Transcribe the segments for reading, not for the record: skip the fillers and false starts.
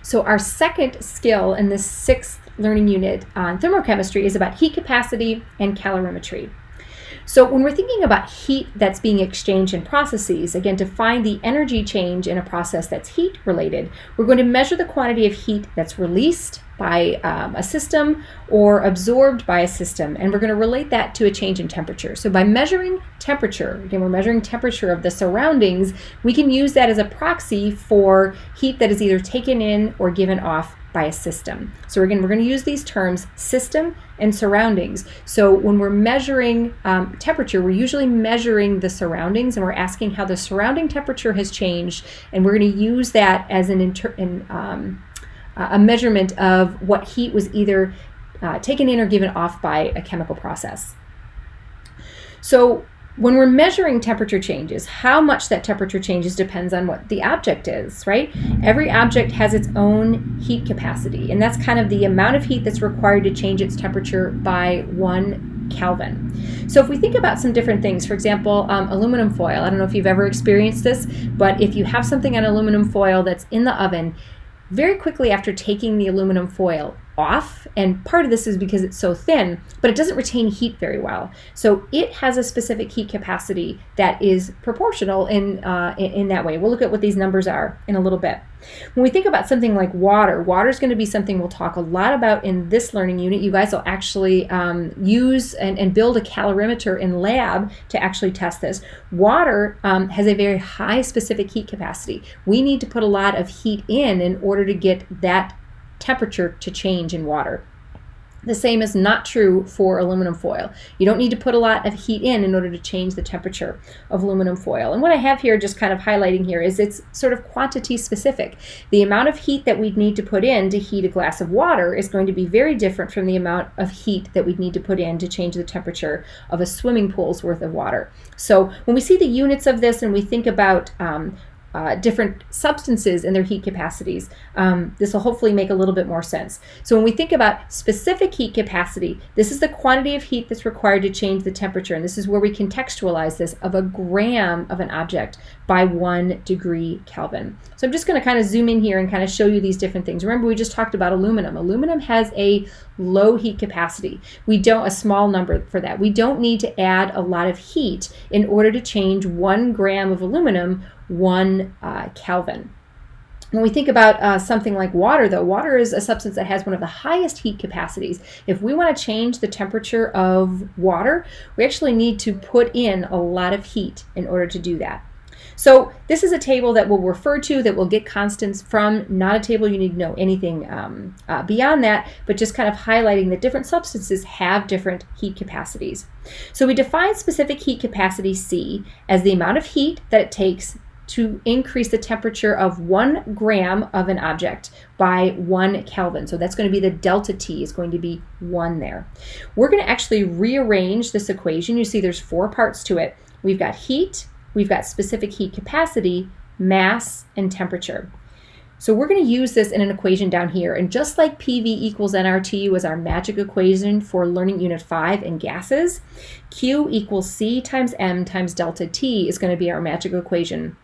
So our second skill in this 6th learning unit on thermochemistry is about heat capacity and calorimetry. So when we're thinking about heat that's being exchanged in processes, again, to find the energy change in a process that's heat related, we're going to measure the quantity of heat that's released by a system or absorbed by a system, and we're going to relate that to a change in temperature. So by measuring temperature, again, we're measuring temperature of the surroundings, we can use that as a proxy for heat that is either taken in or given off by a system. So again, we're going to use these terms system and surroundings. So when we're measuring temperature, we're usually measuring the surroundings, and we're asking how the surrounding temperature has changed, and we're going to use that as a measurement of what heat was either taken in or given off by a chemical process. So when we're measuring temperature changes, how much that temperature changes depends on what the object is, right? Every object has its own heat capacity, and that's kind of the amount of heat that's required to change its temperature by 1 Kelvin. So if we think about some different things, for example, aluminum foil, I don't know if you've ever experienced this, but if you have something on aluminum foil that's in the oven, very quickly after taking the aluminum foil off, and part of this is because it's so thin, but it doesn't retain heat very well. So it has a specific heat capacity that is proportional in that way. We'll look at what these numbers are in a little bit. When we think about something like water, water is going to be something we'll talk a lot about in this learning unit. You guys will actually use and build a calorimeter in lab to actually test this. Water has a very high specific heat capacity. We need to put a lot of heat in order to get that temperature to change in water. The same is not true for aluminum foil. You don't need to put a lot of heat in order to change the temperature of aluminum foil. And what I have here just kind of highlighting here is it's sort of quantity specific. The amount of heat that we'd need to put in to heat a glass of water is going to be very different from the amount of heat that we'd need to put in to change the temperature of a swimming pool's worth of water. So when we see the units of this and we think about different substances and their heat capacities, this will hopefully make a little bit more sense. So when we think about specific heat capacity, this is the quantity of heat that's required to change the temperature, and this is where we contextualize this of a gram of an object by 1 degree Kelvin. So I'm just going to kind of zoom in here and kind of show you these different things. Remember, we just talked about aluminum. Aluminum has a low heat capacity. A small number for that. We don't need to add a lot of heat in order to change 1 gram of aluminum 1 Kelvin. When we think about something like water, though, water is a substance that has one of the highest heat capacities. If we want to change the temperature of water, we actually need to put in a lot of heat in order to do that. So this is a table that we'll refer to, that we'll get constants from, not a table you need to know anything beyond that, but just kind of highlighting that different substances have different heat capacities. So we define specific heat capacity, C, as the amount of heat that it takes to increase the temperature of 1 gram of an object by 1 Kelvin. So that's going to be the delta T is going to be 1 there. We're going to actually rearrange this equation. You see there's 4 parts to it. We've got heat, we've got specific heat capacity, mass, and temperature. So we're going to use this in an equation down here. And just like PV equals nRT was our magic equation for learning unit 5 in gases, Q equals C times M times delta T is going to be our magic equation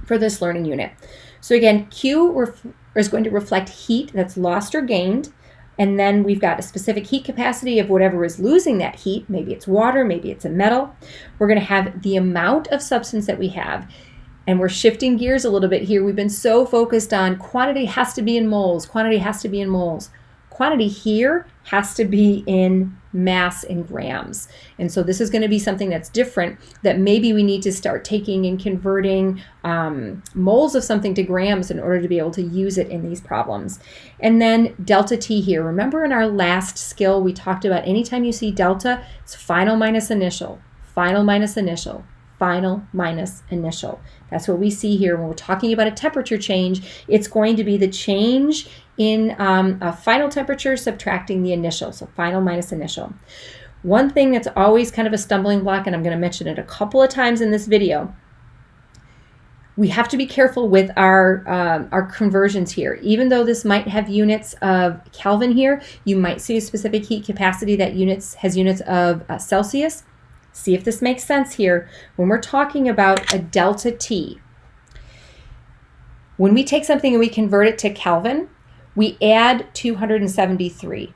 for this learning unit. So again, Q is going to reflect heat that's lost or gained, and then we've got a specific heat capacity of whatever is losing that heat. Maybe it's water, maybe it's a metal. We're going to have the amount of substance that we have, and we're shifting gears a little bit here. We've been so focused on quantity has to be in moles, quantity has to be in moles. Quantity here has to be in mass in grams. And so this is going to be something that's different, that maybe we need to start taking and converting moles of something to grams in order to be able to use it in these problems. And then delta T here. Remember in our last skill we talked about anytime you see delta, it's final minus initial, final minus initial, final minus initial. That's what we see here when we're talking about a temperature change. It's going to be the change in a final temperature subtracting the initial, so final minus initial. One thing that's always kind of a stumbling block, and I'm going to mention it a couple of times in this video, we have to be careful with our conversions here. Even though this might have units of Kelvin here, you might see a specific heat capacity that has units of Celsius. See if this makes sense here. When we're talking about a delta T, When we take something and we convert it to Kelvin, we add 273.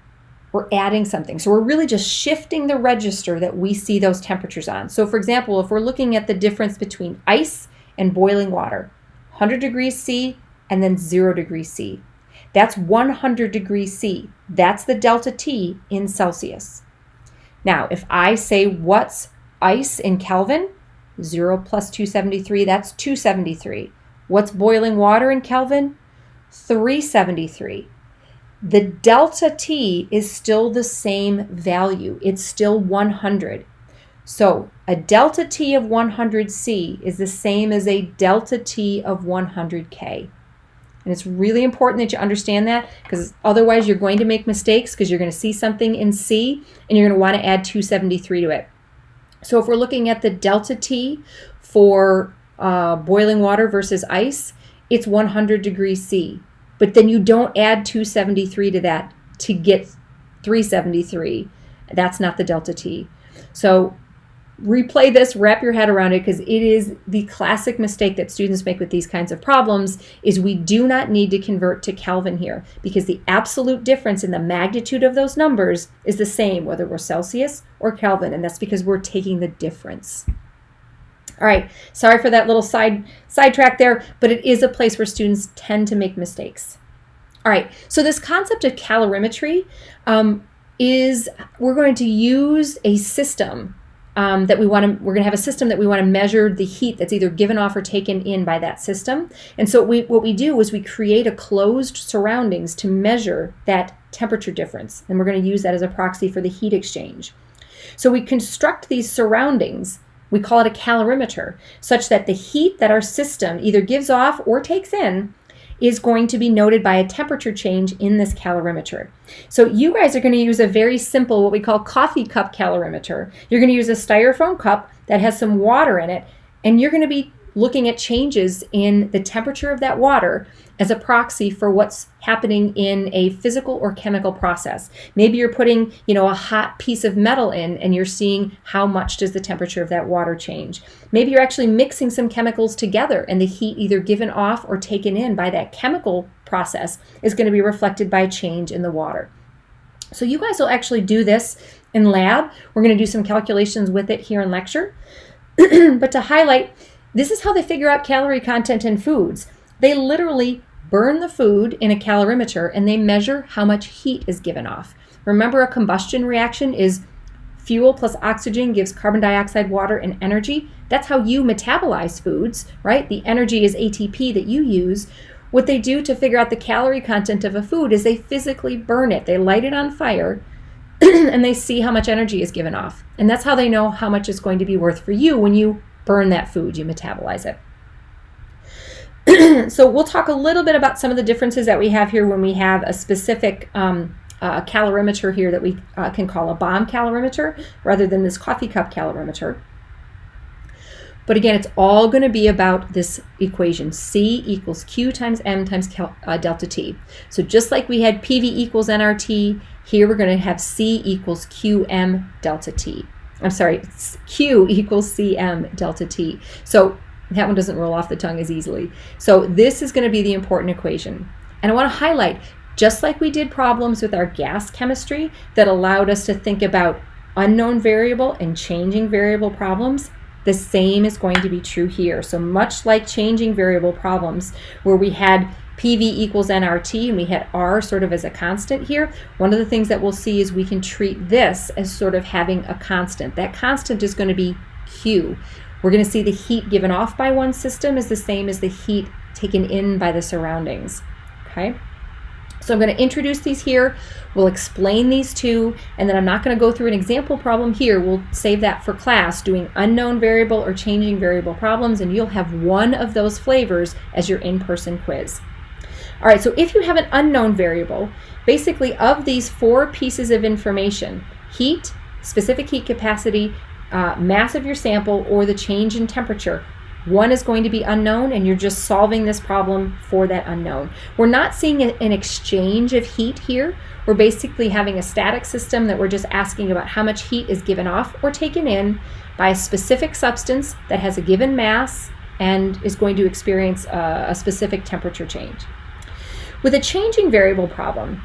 We're adding something. So we're really just shifting the register that we see those temperatures on. So for example, if we're looking at the difference between ice and boiling water, 100 degrees C and then 0 degrees C. That's 100 degrees C. That's the delta T in Celsius. Now, if I say what's ice in Kelvin, 0 plus 273, that's 273. What's boiling water in Kelvin? 373. The delta T is still the same value. It's still 100. So a delta T of 100 C is the same as a delta T of 100 K. And it's really important that you understand that, because otherwise you're going to make mistakes, because you're going to see something in C and you're going to want to add 273 to it. So if we're looking at the delta T for boiling water versus ice, it's 100 degrees C. But then you don't add 273 to that to get 373. That's not the delta T. So replay this, wrap your head around it, because it is the classic mistake that students make with these kinds of problems, is we do not need to convert to Kelvin here, because the absolute difference in the magnitude of those numbers is the same whether we're Celsius or Kelvin, and that's because we're taking the difference. All right, sorry for that little sidetrack there, but it is a place where students tend to make mistakes. All right, so this concept of calorimetry is we're going to use a system we're going to have a system that we want to measure the heat that's either given off or taken in by that system. And so what we do is we create a closed surroundings to measure that temperature difference. And we're going to use that as a proxy for the heat exchange. So we construct these surroundings, we call it a calorimeter, such that the heat that our system either gives off or takes in is going to be noted by a temperature change in this calorimeter. So you guys are going to use a very simple, what we call coffee cup calorimeter. You're going to use a styrofoam cup that has some water in it, and you're going to be looking at changes in the temperature of that water as a proxy for what's happening in a physical or chemical process. Maybe you're putting, a hot piece of metal in and you're seeing how much does the temperature of that water change. Maybe you're actually mixing some chemicals together and the heat either given off or taken in by that chemical process is going to be reflected by a change in the water. So you guys will actually do this in lab. We're going to do some calculations with it here in lecture. But to highlight, this is how they figure out calorie content in foods. They literally burn the food in a calorimeter and they measure how much heat is given off. Remember, a combustion reaction is fuel plus oxygen gives carbon dioxide, water, and energy. That's how you metabolize foods, right? The energy is ATP that you use. What they do to figure out the calorie content of a food is they physically burn it. They light it on fire and they see how much energy is given off. And that's how they know how much it's going to be worth for you when you burn that food, you metabolize it. So we'll talk a little bit about some of the differences that we have here when we have a specific calorimeter here that we can call a bomb calorimeter rather than this coffee cup calorimeter. But again, it's all going to be about this equation, C equals Q times M times delta T. So just like we had PV equals nRT, here we're going to have C equals QM delta T. I'm sorry, Q equals CM delta T. So that one doesn't roll off the tongue as easily. So this is going to be the important equation. And I want to highlight, just like we did problems with our gas chemistry that allowed us to think about unknown variable and changing variable problems, the same is going to be true here. So much like changing variable problems where we had PV equals nRT and we had R sort of as a constant here, one of the things that we'll see is we can treat this as sort of having a constant. That constant is going to be Q. We're going to see the heat given off by one system is the same as the heat taken in by the surroundings. Okay? So I'm going to introduce these here. We'll explain these two, and then I'm not going to go through an example problem here. We'll save that for class, doing unknown variable or changing variable problems, and you'll have one of those flavors as your in-person quiz. All right, so if you have an unknown variable, basically of these four pieces of information, heat, specific heat capacity, mass of your sample, or the change in temperature, one is going to be unknown, and you're just solving this problem for that unknown. We're not seeing an exchange of heat here. We're basically having a static system that we're just asking about how much heat is given off or taken in by a specific substance that has a given mass and is going to experience a specific temperature change. With a changing variable problem,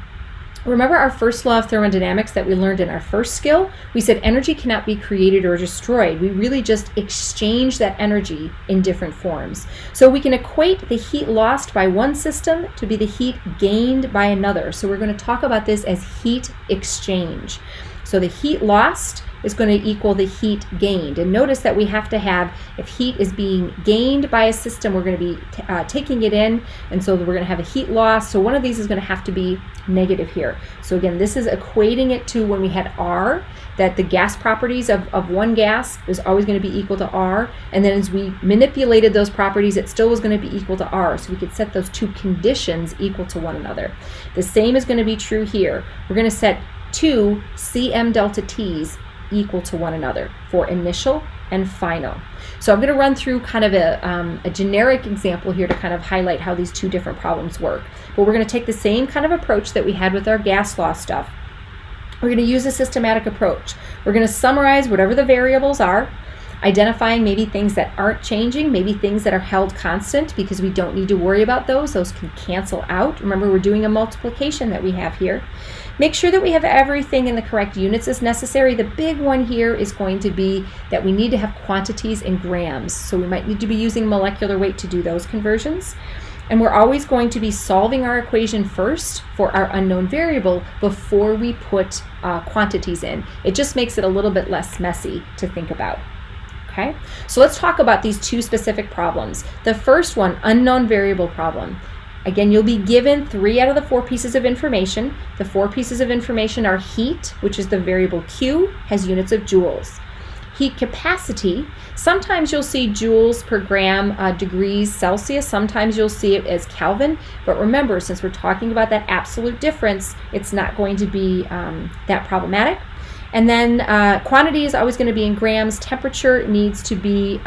remember our first law of thermodynamics that we learned in our first skill? We said energy cannot be created or destroyed. We really just exchange that energy in different forms. So we can equate the heat lost by one system to be the heat gained by another. So we're going to talk about this as heat exchange. So the heat lost is going to equal the heat gained. And notice that we have to have, if heat is being gained by a system, we're going to be taking it in, and so we're going to have a heat loss. So one of these is going to have to be negative here. So again, this is equating it to when we had R, that the gas properties of one gas is always going to be equal to R, and then as we manipulated those properties, it still was going to be equal to R. So we could set those two conditions equal to one another. The same is going to be true here. We're going to set two Cm delta T's equal to one another for initial and final. So I'm going to run through kind of a generic example here to kind of highlight how these two different problems work. But we're going to take the same kind of approach that we had with our gas law stuff. We're going to use a systematic approach. We're going to summarize whatever the variables are, identifying maybe things that aren't changing, maybe things that are held constant because we don't need to worry about those. Those can cancel out. Remember, we're doing a multiplication that we have here. Make sure that we have everything in the correct units as necessary. The big one here is going to be that we need to have quantities in grams. So we might need to be using molecular weight to do those conversions. And we're always going to be solving our equation first for our unknown variable before we put quantities in. It just makes it a little bit less messy to think about. Okay, so let's talk about these two specific problems. The first one, unknown variable problem. Again, you'll be given 3 out of the 4 pieces of information. The 4 pieces of information are heat, which is the variable Q, has units of joules. Heat capacity, sometimes you'll see joules per gram degrees Celsius, sometimes you'll see it as Kelvin, but remember, since we're talking about that absolute difference, it's not going to be that problematic. And then quantity is always going to be in grams. Temperature needs to be,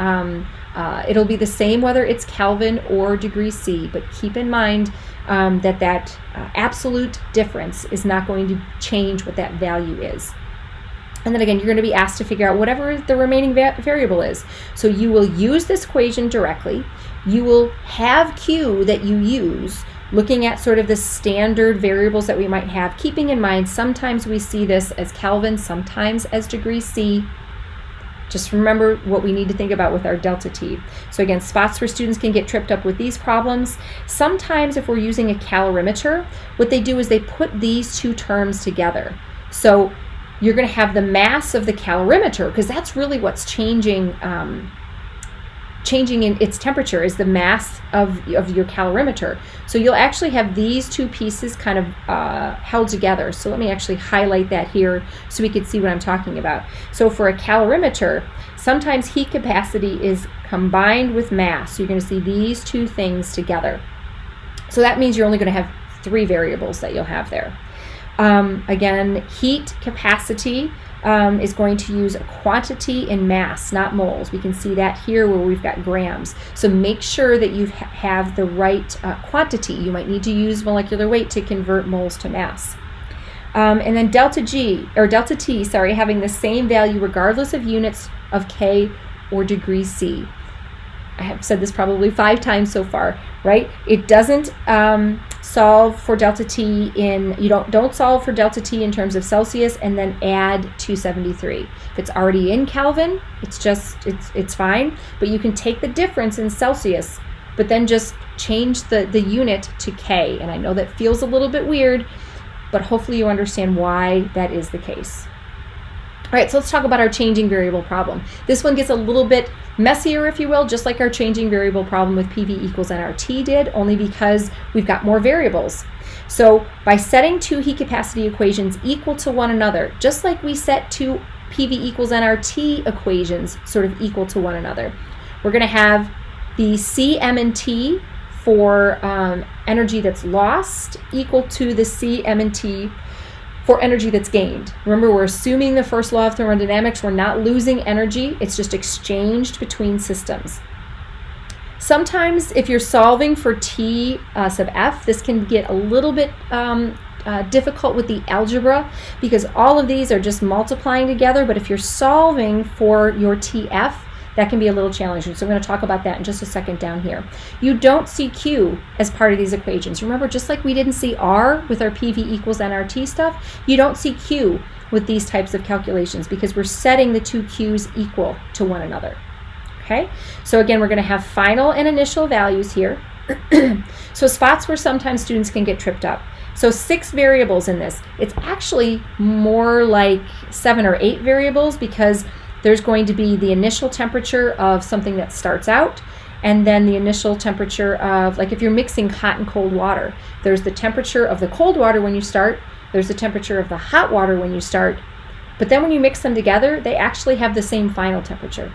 it'll be the same whether it's Kelvin or degrees C, but keep in mind that absolute difference is not going to change what that value is. And then again, you're going to be asked to figure out whatever the remaining variable is. So you will use this equation directly. You will have Q that you use, looking at sort of the standard variables that we might have, keeping in mind sometimes we see this as Kelvin, sometimes as degrees C. Just remember what we need to think about with our delta T. So again, spots where students can get tripped up with these problems. Sometimes if we're using a calorimeter, what they do is they put these two terms together. So you're going to have the mass of the calorimeter, because that's really what's changing in its temperature, is the mass of your calorimeter. So you'll actually have these two pieces kind of held together. So let me actually highlight that here so we can see what I'm talking about. So for a calorimeter, sometimes heat capacity is combined with mass. So you're going to see these two things together. So that means you're only going to have 3 variables that you'll have there. Again, heat capacity is going to use a quantity in mass, not moles. We can see that here where we've got grams. So make sure that you have the right quantity. You might need to use molecular weight to convert moles to mass. And then delta T, having the same value regardless of units of K or degrees C. I have said this probably 5 times so far, right? It doesn't solve for delta T don't solve for delta T in terms of Celsius and then add 273. If it's already in Kelvin, it's fine, but you can take the difference in Celsius, but then just change the unit to K. And I know that feels a little bit weird, but hopefully you understand why that is the case. All right, so let's talk about our changing variable problem. This one gets a little bit messier, if you will, just like our changing variable problem with PV equals nRT did, only because we've got more variables. So by setting 2 heat capacity equations equal to one another, just like we set 2 PV equals nRT equations sort of equal to one another, we're going to have the Cm and T for energy that's lost equal to the Cm and T for energy that's gained. Remember, we're assuming the first law of thermodynamics. We're not losing energy. It's just exchanged between systems. Sometimes if you're solving for T sub F, this can get a little bit difficult with the algebra because all of these are just multiplying together. But if you're solving for your TF, that can be a little challenging. So I'm going to talk about that in just a second down here. You don't see Q as part of these equations. Remember, just like we didn't see R with our PV equals nRT stuff, you don't see Q with these types of calculations because we're setting the two Q's equal to one another. Okay, so again, we're going to have final and initial values here. So spots where sometimes students can get tripped up. So 6 variables in this. It's actually more like 7 or 8 variables because there's going to be the initial temperature of something that starts out, and then the initial temperature of, like if you're mixing hot and cold water, there's the temperature of the cold water when you start, there's the temperature of the hot water when you start, but then when you mix them together, they actually have the same final temperature.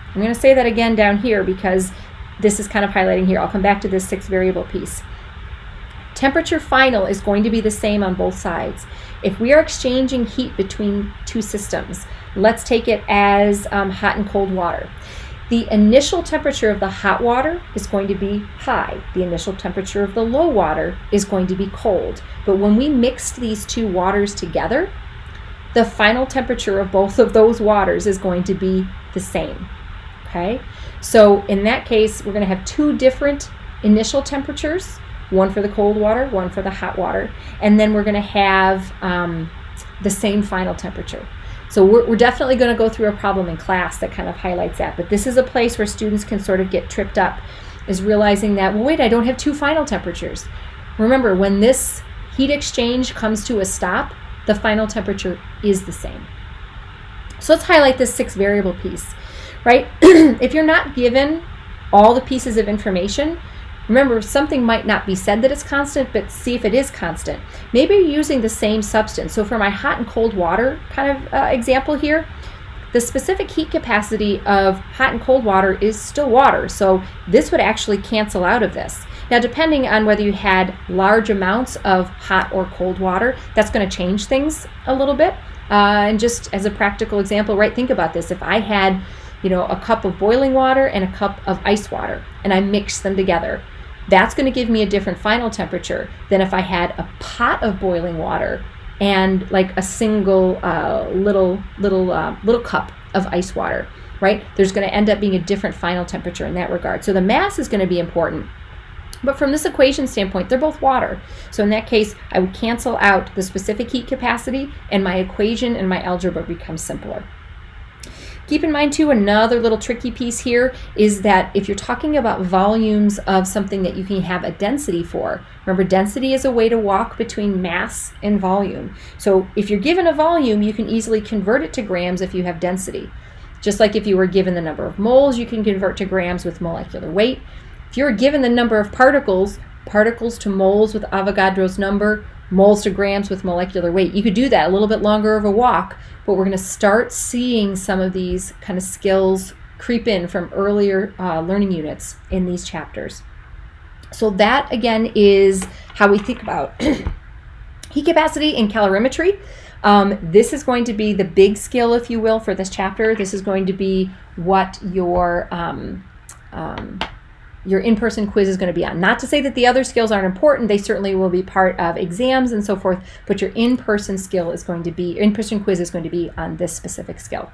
I'm going to say that again down here because this is kind of highlighting here. I'll come back to this 6 variable piece. Temperature final is going to be the same on both sides. If we are exchanging heat between two systems, let's take it as hot and cold water. The initial temperature of the hot water is going to be high. The initial temperature of the low water is going to be cold. But when we mixed these two waters together, the final temperature of both of those waters is going to be the same. Okay? So in that case, we're going to have 2 different initial temperatures, one for the cold water, one for the hot water, and then we're going to have the same final temperature. So we're definitely going to go through a problem in class that kind of highlights that, but this is a place where students can sort of get tripped up, is realizing that, well, wait, I don't have 2 final temperatures. Remember, when this heat exchange comes to a stop, the final temperature is the same. So let's highlight this 6 variable piece, right? If you're not given all the pieces of information, remember, something might not be said that it's constant, but see if it is constant. Maybe you're using the same substance. So for my hot and cold water kind of example here, the specific heat capacity of hot and cold water is still water. So this would actually cancel out of this. Now, depending on whether you had large amounts of hot or cold water, that's going to change things a little bit. And just as a practical example, right, think about this. If I had, a cup of boiling water and a cup of ice water, and I mixed them together, that's going to give me a different final temperature than if I had a pot of boiling water and like a single little cup of ice water, right? There's going to end up being a different final temperature in that regard. So the mass is going to be important. But from this equation standpoint, they're both water. So in that case, I would cancel out the specific heat capacity, and my equation and my algebra becomes simpler. Keep in mind too, another little tricky piece here is that if you're talking about volumes of something that you can have a density for, remember, density is a way to walk between mass and volume. So if you're given a volume, you can easily convert it to grams if you have density. Just like if you were given the number of moles, you can convert to grams with molecular weight. If you were given the number of particles to moles with Avogadro's number, moles to grams with molecular weight, you could do that a little bit longer of a walk, but we're going to start seeing some of these kind of skills creep in from earlier learning units in these chapters. So that, again, is how we think about heat capacity in calorimetry. This is going to be the big skill, if you will, for this chapter. This is going to be what your in-person quiz is going to be on. Not to say that the other skills aren't important. They certainly will be part of exams and so forth, but your in-person quiz is going to be on this specific skill.